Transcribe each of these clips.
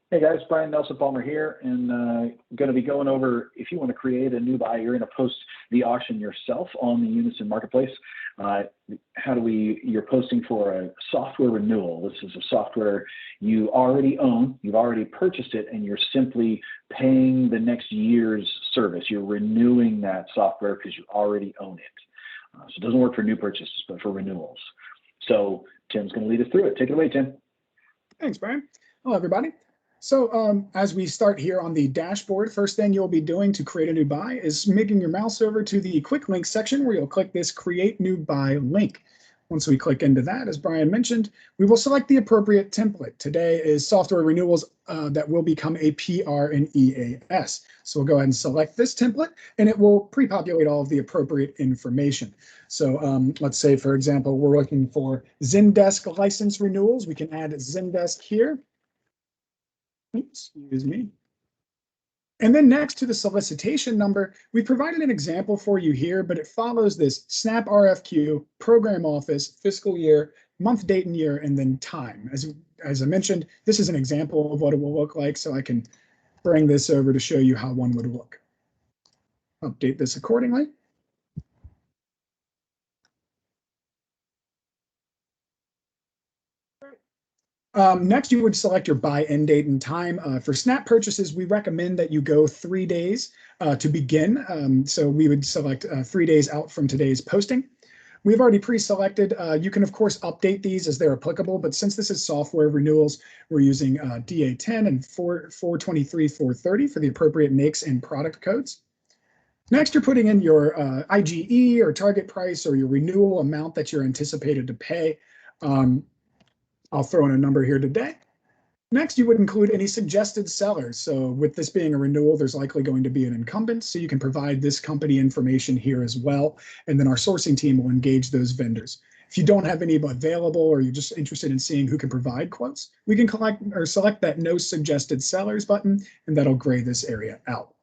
Hey guys, Brian Nelson Palmer here, and going to be going over if you want to create a new buy, you're going to post the auction yourself on the Unison Marketplace. You're posting for a software renewal. This is a software you already own, you've already purchased it, and you're simply paying the next year's service. You're renewing that software because you already own it. So it doesn't work for new purchases, but for renewals. So Tim's going to lead us through it. Take it away, Tim. Thanks, Brian. Hello, everybody. So as we start here on the dashboard, first thing you'll be doing to create a new buy is making your mouse over to the quick link section where you'll click this create new buy link. Once we click into that, as Brian mentioned, we will select the appropriate template. Today is software renewals that will become a PR and EAS. So we'll go ahead and select this template and it will pre-populate all of the appropriate information. So let's say, for example, we're looking for Zendesk license renewals. We can add Zendesk here. Excuse me. And then next to the solicitation number, we provided an example for you here, but it follows this SNAP RFQ, program office, fiscal year, month, date, and year, and then time. As I mentioned, this is an example of what it will look like, so I can bring this over to show you how one would look. Update this accordingly. Next, you would select your buy end date and time. For SNAP purchases, we recommend that you go 3 days to begin. So we would select 3 days out from today's posting. We've already pre-selected. You can, of course, update these as they're applicable, but since this is software renewals, we're using DA10 and 423-430 for the appropriate NAICS and product codes. Next, you're putting in your IGE or target price or your renewal amount that you're anticipated to pay. I'll throw in a number here today. Next, you would include any suggested sellers. So with this being a renewal, there's likely going to be an incumbent. So you can provide this company information here as well. And then our sourcing team will engage those vendors. If you don't have any available or you're just interested in seeing who can provide quotes, we can collect or select that no suggested sellers button, and that'll gray this area out.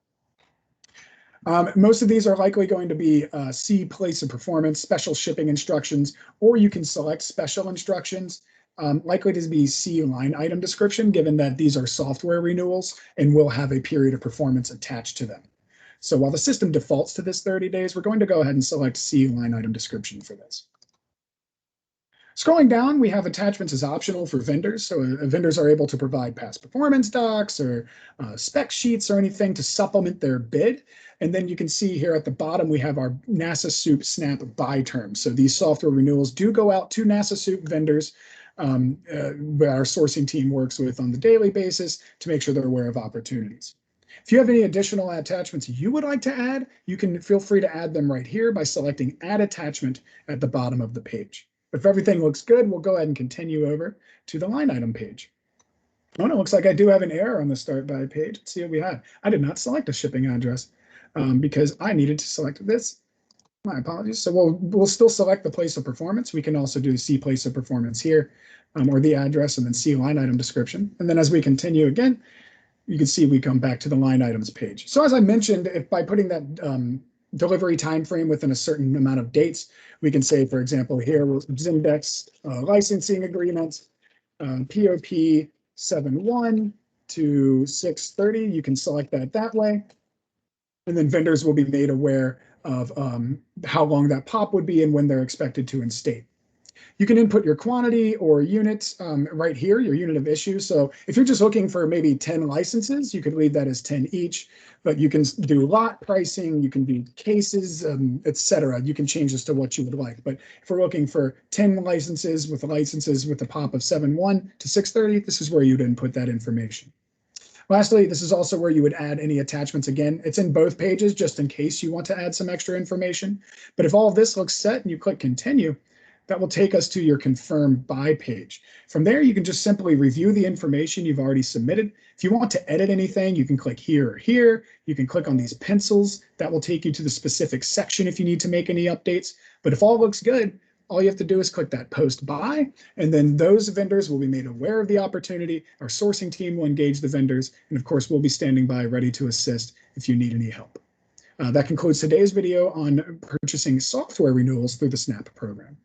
Most of these are likely going to be C place of performance, special shipping instructions, or you can select special instructions. Likely to be C line item description, given that these are software renewals and will have a period of performance attached to them. So while the system defaults to this 30 days, we're going to go ahead and select C line item description for this. Scrolling down, we have attachments as optional for vendors. So vendors are able to provide past performance docs or spec sheets or anything to supplement their bid. And then you can see here at the bottom, we have our NASA Soup SNAP buy terms. So these software renewals do go out to NASA Soup vendors where our sourcing team works with on the daily basis to make sure they're aware of opportunities. If you have any additional attachments you would like to add, you can feel free to add them right here by selecting Add Attachment at the bottom of the page. If everything looks good, we'll go ahead and continue over to the line item page. Oh, no, it looks like I do have an error on the Start By page. Let's see what we have. I did not select a shipping address because I needed to select this. My apologies. So we'll still select the place of performance. We can also do C place of performance here, or the address, and then C line item description. And then as we continue again, you can see we come back to the line items page. So as I mentioned, if by putting that delivery time frame within a certain amount of dates, we can say, for example, here Zendesk licensing agreement, POP 7/1 to 6/30. You can select that way. And then vendors will be made aware of how long that POP would be and when they're expected to instate. You can input your quantity or units right here, your unit of issue. So if you're just looking for maybe 10 licenses, you could leave that as 10 each, but you can do lot pricing, you can do cases, etc. You can change this to what you would like. But if we're looking for 10 licenses with the POP of 7/1 to 6/30, this is where you'd input that information. Lastly, this is also where you would add any attachments. Again, it's in both pages just in case you want to add some extra information. But if all of this looks set and you click continue, that will take us to your confirm buy page. From there, you can just simply review the information you've already submitted. If you want to edit anything, you can click here or here. You can click on these pencils. That will take you to the specific section if you need to make any updates. But if all looks good, all you have to do is click that post buy, and then those vendors will be made aware of the opportunity. Our sourcing team will engage the vendors, and of course, we'll be standing by ready to assist if you need any help. That concludes today's video on purchasing software renewals through the SNAP program.